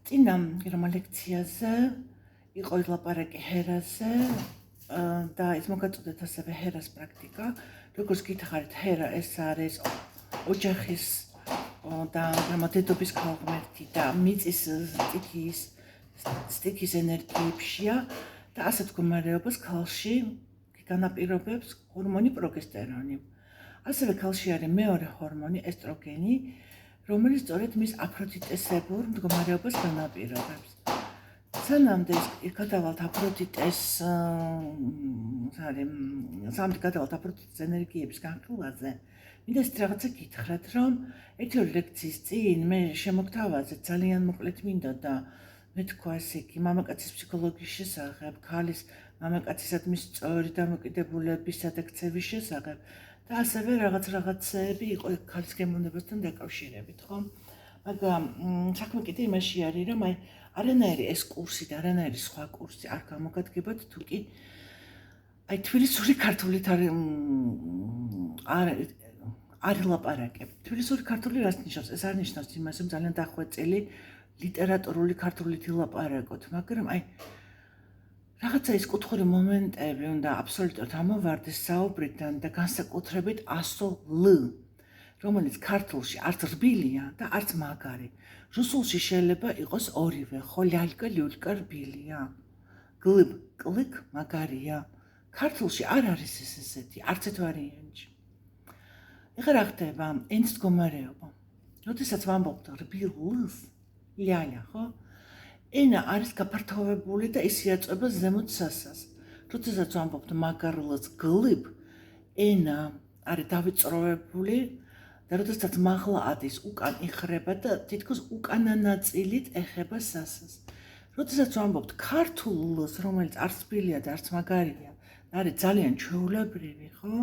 წინა რომ ლექციაზე იყო ლაპარაკი ჰერაზე და ის მოგაწოდეთ ასევე ჰერას პრაქტიკა. როგორც გითხარით, ჰერა ეს არის ოჯახის და დედობის ქალღმერთი და მიწის სტიქის ენერგიებშია და ასეთ მდგომარეობას ქალში განაპირობებს ჰორმონი პროგესტერონი. ასევე ქალში არის მეორე ჰორმონი ესტროგენი, რომელიც სწორედ მის აფროდიტესებურ მდგომარეობას განაპირობებს. სანამდე გადავალთ აფროდიტეს ენერგიების განხილვაზე, მინდა ეს რაღაცა გითხრათ, რომ ერთი-ორი ლექციის წინ მე შემოგთავაზეთ ძალიან მოკლედ მინდოდა მე თქვა ესე იგი მამაკაცის ფსიქოლოგიის შესახებ, ქალის მამაკაცისადმი სწორი დამოკიდებულებისა და ქცევის შესახებ და ასევე რაღაცები იყო ქალის გემოვნებასთან დაკავშირებით, ხო? მაგრამ საქმე კიდე იმაში არის, რომ არანაირი ეს კურსი და არანაირი სხვა კურსი არ გამოგადგებათ, თუ კი თბილისური ქართულით არ ლაპარაკებთ. თბილისური ქართული რას ნიშნავს? ეს არ ნიშნავს იმას, რომ ძალიან დახვეწილი ლიტერატურული ქართულით ილაპარაკოთ, მაგრამ რაღაცა ის კუთხური მომენტები უნდა აბსოლუტურად ამოვარდეს საუბრიდან და განსაკუთრებით ასო ლ, რომელიც ქართულში არც რბილია და არც მაგარი. რუსულში შეიძლება იყოს ორივე, ხო ლялька, ლიულька რბილია. გლიბ, კლიკ მაგარია. ქართულში არ არის ესეთი, არც ერთ ვარიანტში. ეხლა რა ხდება? ენის მდგომარეობა. როდესაც ვამბობთ რბილ ლს, ლяльა, ხო? ენა არის გაფართოვებული და ის იაწვება ზემოთ სასას. როდესაც ვამბობთ მაგარ ლს გლიბ, ენა არის დავიწროვებული და როდესაც მაღლა ადის უკან იხრება და თითქოს უკანა ნაწილით ეხება სასას. როდესაც ვამბობთ ქართულ ლს, რომელიც არც რბილია და არც მაგარია, არის ძალიან ჩვეულებრივი, ხო?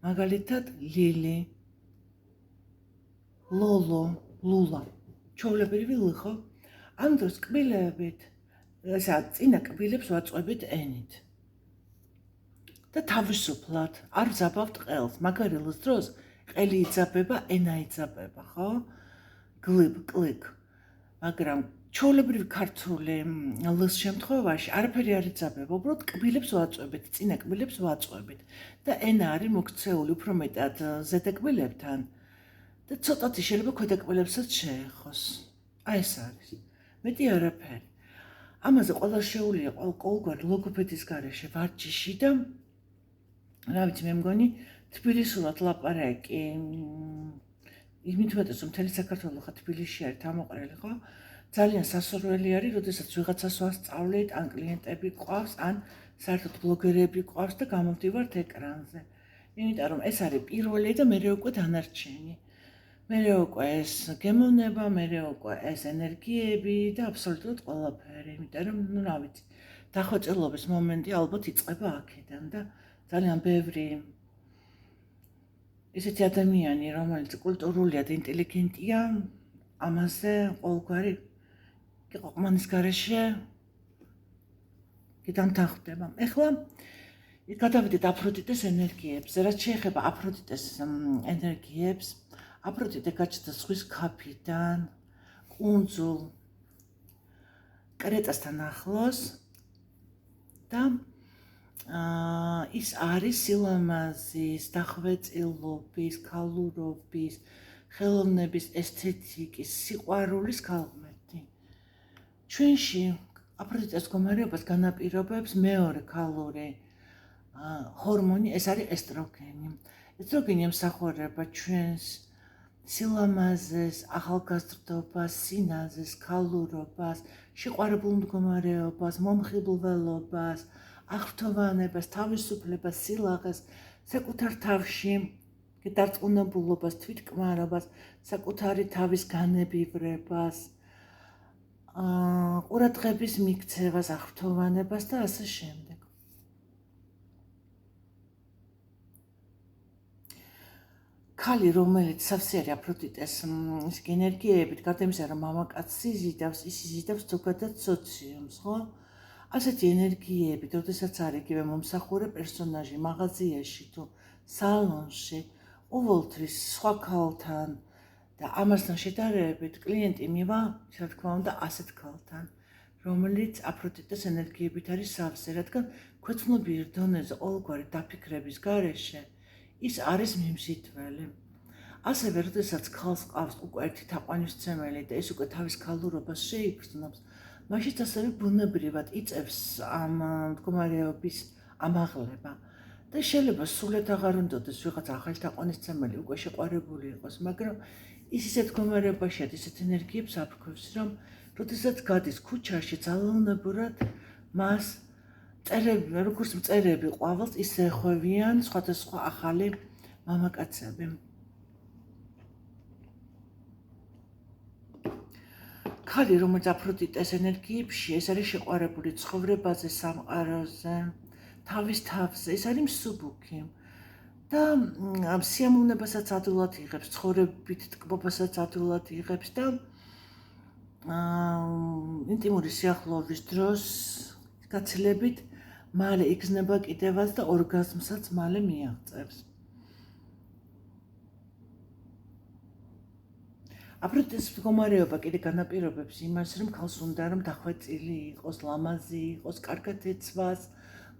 მაგალითად ლილი, ლოლო, ლულა. ჩვეულებრივი ლ, ხო? ამ დროს კბილებით, ესა წინა კბილებს ვაწვევით ენით. და თავისუფლად არ ვზაბავთ ყელს, მაგარი ლს დროს ყელი იძაბება, ენა იძაბება, ხო? გლიბ, კლიკ. მაგრამ ჩვეულებრივი ქართული ლს შემთხვევაში არაფერი არ იძაბება, უბრალოდ კბილებს ვაწვევით, წინა კბილებს ვაწვევით და ენა არის მოქცეული უფრო მეტად ზედა კბილებთან და ცოტათი შეიძლება ქვედა კბილებსაც შეეხოს. აი ეს არის. მეტი არაფერი. ამაზე ყველა შეუულია ყოველგვარი ლოგოპედის გარეშე ვარჯიში და რა ვიცი, მე მგონი თბილისურად ლაპარაკი იმით მეტად რომ მთელი საქართველო ხა თბილისში არის თამოყრილი, ხო? ძალიან სასურველი არის, როდესაც ვიღაცას ვასწავლეთ, ან კლიენტები ყავს, ან საერთოდ ბლოგერები ყავს და გამოვდივართ ეკრანზე. იმიტომ რომ ეს არის პირველი და მერე უკვე დანარჩენი. მერე უკვე ეს გემოვნება, მერე უკვე ეს ენერგიები და აბსოლუტურად ყველაფერი. იმიტომ რომ, ну რა ვიცი, დახვეწილობის მომენტი ალბათ იწყება აქედან და ძალიან ბევრი ესეთი ადამიანი, რომელიც კულტურულია და ინტელიგენტია, ამაზე ყოველგვარი ყოყმანის გარეშე დამთანხმდება. ეხლა გადავიდეთ აფროდიტეს ენერგიებზე. რაც შეეხება აფროდიტეს ენერგიებს, აფროდიტე გაჩნდა ზღვის ქაფიდან, კუნძულ კრეტასთან ახლოს და ის არის სილამაზის, დახვეწილობის, ქალურობის, ხელოვნების, ესთეტიკის, სიყვარულის ქალღმერთი. ჩვენში აფროდიტეს მდგომარეობას განაპირობებს მეორე ქალური ჰორმონი, ეს არის ესტროგენი. ესტროგენი ემსახურება ჩვენს სილამაზეს, ახალგაზრდობას, სინაზეს, ქალურობას, შეყვარებულ მდგომარეობას, მომხიბლველობას, აღფრთოვანებას, თავისუფლებას, სილაღეს, საკუთარ თავში დარწმუნებულობას, თვითკმარობას, საკუთარი თავის განებივრებას, ყურადღების მიქცევას, აღფრთოვანებას და ასე შემდეგ. ქალი, რომელიც სავსე არის აფროდიტეს ენერგიებით, გარდა იმისა, რომ მამაკაცს იზიდავს, ის იზიდავს ზოგადად სოციუმს, ხო? ასეთი ენერგიებით, როდესაც არის იგივე მომსახურე პერსონაჟი მაღაზიაში თუ სალონში, ყოველთვის სხვა ქალთან და ამასთან შედარებით კლიენტი მივა, რა თქმა უნდა, ასეთ ქალთან, რომელიც აფროდიტეს ენერგიებით არის სავსე, რადგან ქვეცნობიერ დონეზე ყოველგვარი დაფიქრების გარეშე ის არის მიმზიდველი. ასევე, როდესაც ქალს ყავს უკვე ერთი თაყვანისმცემელი და ის უკვე თავის ქალურობას შეიგრძნობს, მაშინ ასევე ბუნებრივად იწევს ამ მდგომარეობის ამაღლება. და შეიძლება სულეთ აღარ უნდადეს ვიღაც ახალი თაყვანისმცემელი უკვე შეყვარებული იყოს, მაგრამ ის ისეთ მდგომარეობაშია, ისეთ ენერგიებს აფრქვევს, რომ როდესაც გადის ქუჩაში, ძალაუნებურად მას წერები, როგორც მწერები ყვავილს, ისე ეხვევიან სხვადასხვა ახალი მამაკაცები. ქალი, რომელიც აფროდიტეს ენერგიებში, ეს არის შეყვარებული ცხოვრებაზე, სამყაროზე, თავის თავზე, ეს არის მსუბუქი და სიამოვნებასაც ადვილად იღებს, ცხოვრებით ტკბობასაც ადვილად იღებს და ინტიმური სიახლოვის დროს გაცილებით მალე იგრძნება კიდევაც და ორგაზმსაც მალე მიაღწევს. აფროდიტეს მდგომარეობა კიდე განაპირობებს იმას, რომ ქალს უნდა რომ დახვეწილი იყოს, ლამაზი იყოს, კარგად ეცვას,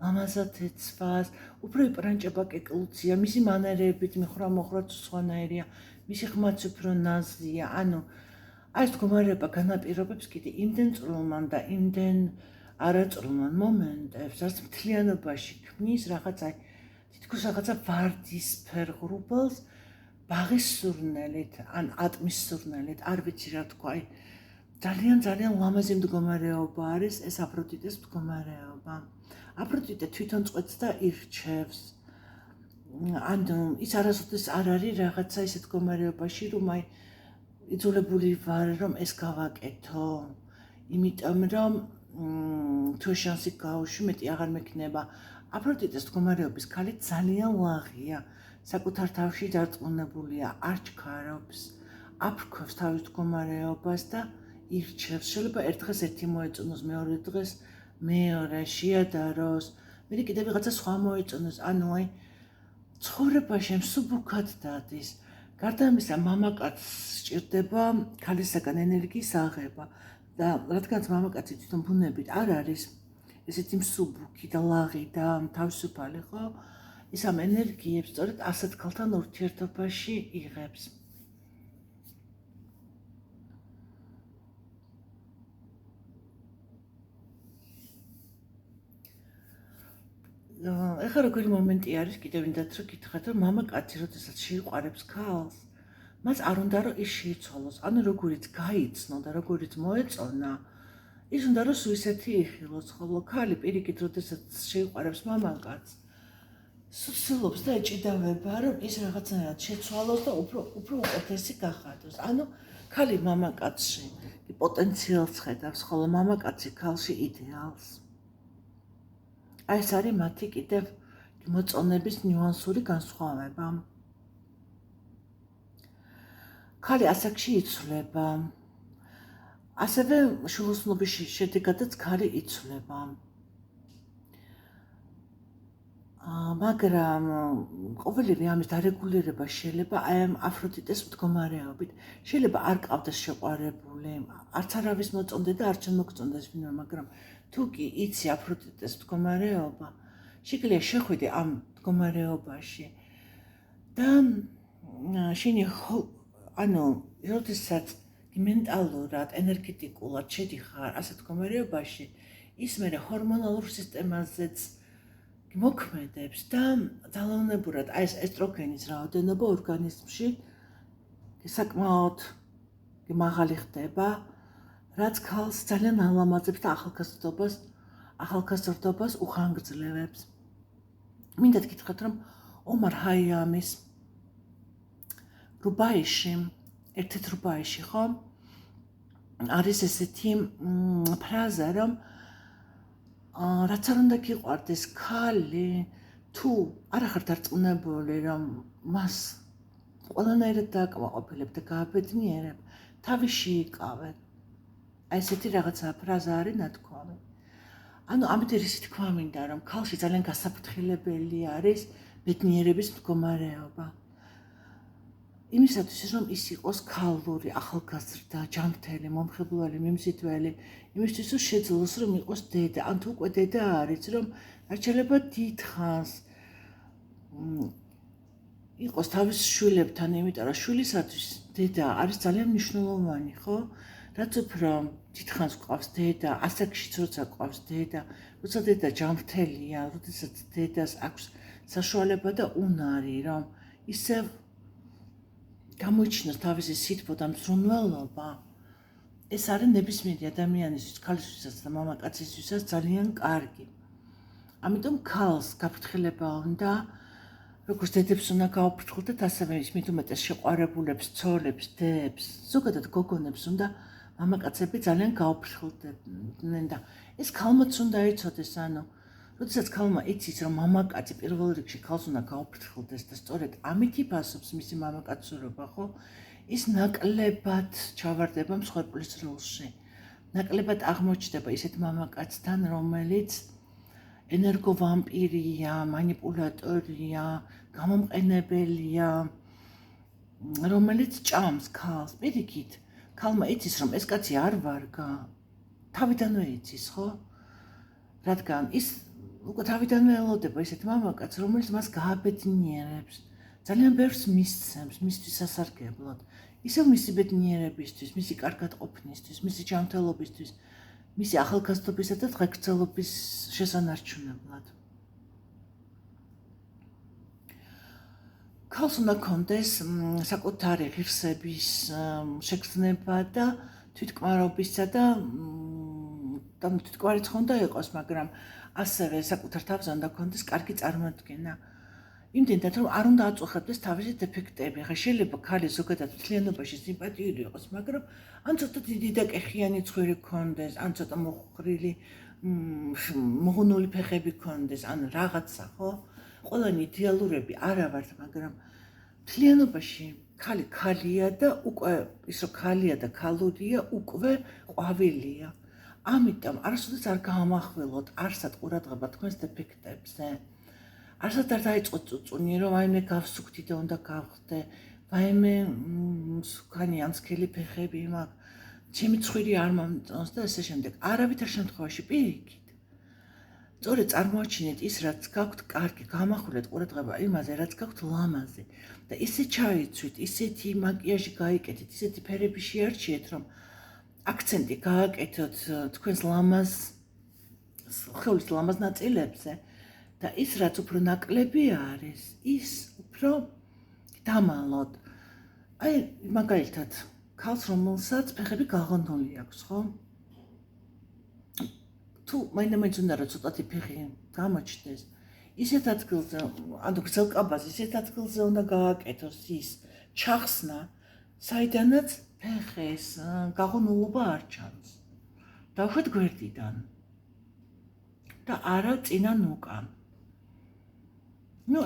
ლამაზად ეცვას, უფრო იპრანჭება კეკლუცია, მისი მანერებით მიხრა-მოხრაც სხვანაირია, მისი ხმაც უფრო ნაზია, ანუ ეს მდგომარეობა განაპირობებს კიდე იმდენ წვრილმან და იმდენ არაწვრილმან მომენტებს, რაც მთლიანობაში ქმნის რაღაცა, თითქოს რაღაცა ვარდისფერ ღრუბელს, ბაღის სურნელით, ან ატმის სურნელით, არ ვიცი რა თქვა, ძალიან ლამაზი მდგომარეობა არის ეს აფროდიტეს მდგომარეობა. აფროდიტე თვითონ წყვეტს და ირჩევს. ანუ ის არასოდეს არ არის რაღაცა ისეთ მდგომარეობაში, რომ იძულებული ვარ, რომ ეს გავაკეთო. იმიტომ რომ თუ შანსი გავუშვი, მეტი აღარ მექნება. აფროდიტეს მდგომარეობის ქალი ძალიან ლაღია. საკუთარ თავში დარწმუნებულია, არ ჩქარობს, აფრქვევს თავის მდგომარეობას და ირჩევს. შეიძლება ერთ დღეს ერთი მოეწონოს, მეორე დღეს მეორე შეადაროს, მე კიდევ ვიღაცა სხვა მოეწონოს, ანუ ცხოვრებაში მსუბუქად დადის. გარდა ამისა, მამაკაცს სჭირდება ქალისაგან ენერგიის აღება და რადგანაც მამაკაცი თვითონ ბუნებით არ არის ესეთი მსუბუქი და ლაღი და თავისუფალი, ხო? ის ამ ენერგიებს სწორედ ასეთ ქალთან ურთიერთობაში იღებს. ეხლა როგორი მომენტი არის, კიდევ ვინდათ რომ გითხრათ, რომ მამაკაცი როდესაც შეიყვარებს ქალს, მას არ უნდა რომ ის შეიცვალოს, ანუ როგორიც გაიცნო და როგორიც მოეწონა, ის უნდა რომ სულ ისეთი იხილოს, ხოლო ქალი პირიქით როდესაც შეიყვარებს მამაკაცს, სულობს და ეჭიდავება, რომ ის რაღაცნაირად შეცვალოს და უფრო უკეთესი გახადოს. ანუ ქალი მამაკაცში პოტენციალს ხედავს, ხოლო მამაკაცი ქალში იდეალს. ეს არის მათი კიდევ მოწონების ნიუანსური განსხვავება. ქალი ასაკში იცვლება. ასევე შვილოსნობის შედეგადაც ქალი იცვლება. მაგრამ ყოველივე ამის დარეგულირება შეიძლება ამ აფროდიტეს მდგომარეობით. შეიძლება არ ყავდეს შეყვარებული, არც არავის მოწონდე და არც მოგწონდეს ვინმე, მაგრამ თუ კი იცი აფროდიტეს მდგომარეობა, შეგიძლია შეხვიდე ამ მდგომარეობაში და შენი ანუ როდესაც მენტალურად, ენერგეტიკულად შედიხარ ასეთ მდგომარეობაში, ის მერე ჰორმონალურ სისტემაზეც მოქმედებს და ძალაუნებურად ეს ესტროგენის რაოდენობა ორგანიზმში საკმაოდ მაღალი ხდება, რაც ქალს ძალიან ალამაზებს და ახალგაზრდობას უხანგრძლივებს. მინდათ გითხრათ, რომ ომარ ჰაიამის რუბაიში, ერთ-ერთ რუბაიში, ხო? არის ესეთი ფრაზა, რომ რაც არ უნდა გიყვარდეს ქალი, თუ არ ახარ დარწმუნებული, რომ მას ყველანაირად დააკმაყოფილებ და გააბედნიერებ, თავში იკავე. ესეთი რაღაცა ფრაზა არის ნათქვამი. ანუ ამით ის თქვა მინდა, რომ ქალში ძალიან გასაფრთხილებელი არის ბედნიერების მდგომარეობა. იმისათვის რომ ის იყოს ქალური, ახალგაზრდა, ჯანმრთელი, მომხიბლელი, მიმზიდველი, იმისთვის რომ შეძლოს რომ იყოს დედა, ან თუ უკვე დედა არის, რომ არჩელება დიდხანს იყოს თავის შვილებთან, იმიტომ რომ შვილისათვის დედა არის ძალიან მნიშვნელოვანი, ხო? რაც უფრო დიდხანს გვყავს დედა, ასაკშიც როცა გვყავს დედა, როცა დედა ჯანმრთელია, როდესაც დედას აქვს საშუალება და უნარი, რომ ისევ გამოიჩინოს თავისი სითბო და მზრუნველობა, ეს არის ნებისმიერი ადამიანისთვის, ქალისთვისაც და მამაკაცისთვისაც ძალიან კარგი. ამიტომ ქალს გაფრთხილება უნდა, როგორც დედებს უნდა გაუფრთხილდეთ, ასევე ის მით უმეტეს შეყვარებულებს, ცოლებს, დებს, ზოგადად გოგონებს უნდა მამაკაცები ძალიან გაუფრთხილდნენ და ეს ქალმაც უნდა იცოდეს, ანუ როდესაც ქალმა იცის, რომ მამაკაცი პირველ რიგში ქალს უნდა გაუფრთხილდეს და სწორედ ამით იფასობს მისი მამაკაცურობა, ხო? ის ნაკლებად ჩავარდება მსხვერპლის როლში. ნაკლებად აღმოჩნდება ისეთ მამაკაცთან, რომელიც ენერგოვამპირია, მანიპულატორია, გამომყენებელია, რომელიც ჭამს ქალს. პირიქით, ქალმა იცის, რომ ეს კაცი არ ვარგა, თავიდანვე იცის, ხო? რადგან ის უკვე თავიდანვე ელოდება ისეთ მამაკაცს, რომელიც მას გააბედნიერებს, ძალიან ბევრს მისცემს, მისთვის სასარგებლოდ. ისევ მისი ბედნიერებისთვის, მისი კარგად ყოფნისთვის, მისი ჯანმრთელობისთვის, მისი ახალგაზრდობისა და დღეგრძელობის შესანარჩუნებლად. ქალს უნდა ჰქონდეს საკუთარი ღირსების შეგრძნება და თვითკმარობისა და თვითკმარიც უნდა იყოს, მაგრამ ასევე საკუთარ თავზე უნდა ჰქონდეს კარგი წარმოდგენა. იმდენად რომ არ უნდა აწუხებდეს თავისი დეფექტები. ხა შეიძლება ქალი ზოგადად მთლიანობაში სიმპათიური იყოს, მაგრამ ან ცოტა დიდი და კეხიანი ცხვირი ჰქონდეს, ან ცოტა მოხრილი, მოღუნული ფეხები ჰქონდეს, ან რაღაცა, ხო? ყველანი იდეალურები არა ვართ, მაგრამ მთლიანობაში ქალი ქალია და უკვე ის რომ ქალია და ქალურია, უკვე ყვავილია. ამიტომ არასოდეს არ გაამახვილოთ, არსად ყურადღება თქვენს დეფექტებზე. არსად არ დაიწყოთ წუწუნი, რომ ვაიმე გავსუქთი და უნდა გავხდე, ვაიმე სუქანი ან სქელი ფეხები მაქვს, ჩემი ცხვირი არ მომწონს და ესე შემდეგ. არავითარ შემთხვევაში პირიქით. სწორედ წარმოაჩინეთ ის, რაც გაქვთ კარგი, გამახვილეთ ყურადღება იმაზე, რაც გაქვთ ლამაზი და ისე ჩაიცვით, ისეთი მაკიაჟი გაიკეთეთ, ისეთი ფერები შეარჩიეთ, რომ აქცენტი გააკეთოთ თქვენს ლამაზ სხეულის ლამაზ ნაწილებზე და ის რაც უფრო ნაკლები არის, ის უფრო დამალოთ. აი, მაგალითად, ქალს რომელსაც ფეხები გაღონული აქვს, ხო? თუ მაინც უნდა რომ ცოტათი ფეხი გამოჩნდეს, ისეთ ადგილზე, ანუ გრძელკაბაზე, ისეთ ადგილზე უნდა გააკეთოს ის ჩახსნა, საიდანაც ფეხის გაღონულობა არ ჩანს. დავუშვათ გვერდიდან და არა წინან უკან.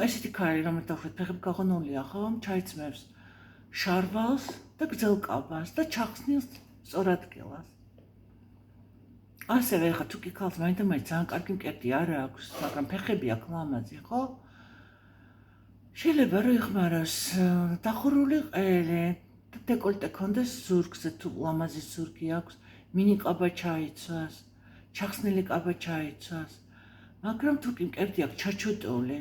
ესეთი ქალი, რომელიც დავუშვათ ფეხები გაღონულია, ხო, ჩაიცმევს შარვალს და გრძელკაბას და ჩახსნილს სწორ ადგილას. ასევე ხა თუ კი ქალს მაინც ძალიან კარგი მკერდი არ აქვს, მაგრამ ფეხები აქვს ლამაზი, ხო? შეიძლება რომ იხმაროს დახურული ყელი, დეკოლტე ქონდეს ზურგზე, თუ ლამაზი ზურგი აქვს, მინი ყაბა ჩაიცვას, ჩახსნილი ყაბა ჩაიცვას, მაგრამ თუ კი მკერდი აქვს ჩაჩუტული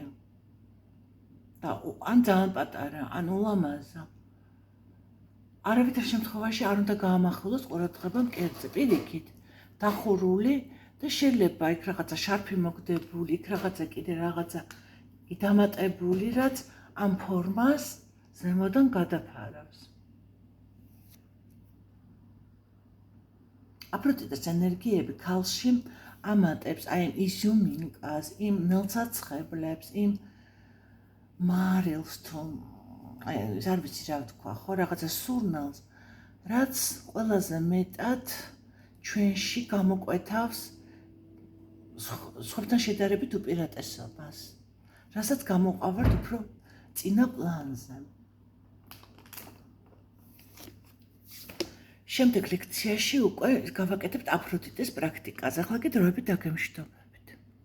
და ან ძალიან პატარა, ან ულამაზა, არავითარ შემთხვევაში არ უნდა გაამახვილოს ყურადღება მკერდზე, პირიქით. დახურული და შეიძლება იქ რაღაცა შარფი მოგდებული, იქ რაღაცა კიდე რაღაცა დამატებული, რაც ამ ფორმას ზემოდან გადაფარავს. აფროდიტეს ენერგიები ქალში ამატებს აი იმ იზიუმინკას, იმ ნელცაცხებლებს, იმ მარილს თუ აი არ ვიცი რა ვთქვა, ხო, რაღაცა სურნელს, რაც ყველაზე მეტად ჩვენში გამოკვეთავს სხვებთან შედარებით უპირატესობას, რასაც გამოყავართ უფრო წინა პლანზე. შემდეგ ლექციაში უკვე გავაკეთებთ აფროდიტეს პრაქტიკაზე. ახლა კი დროებით დაგემშვიდობ.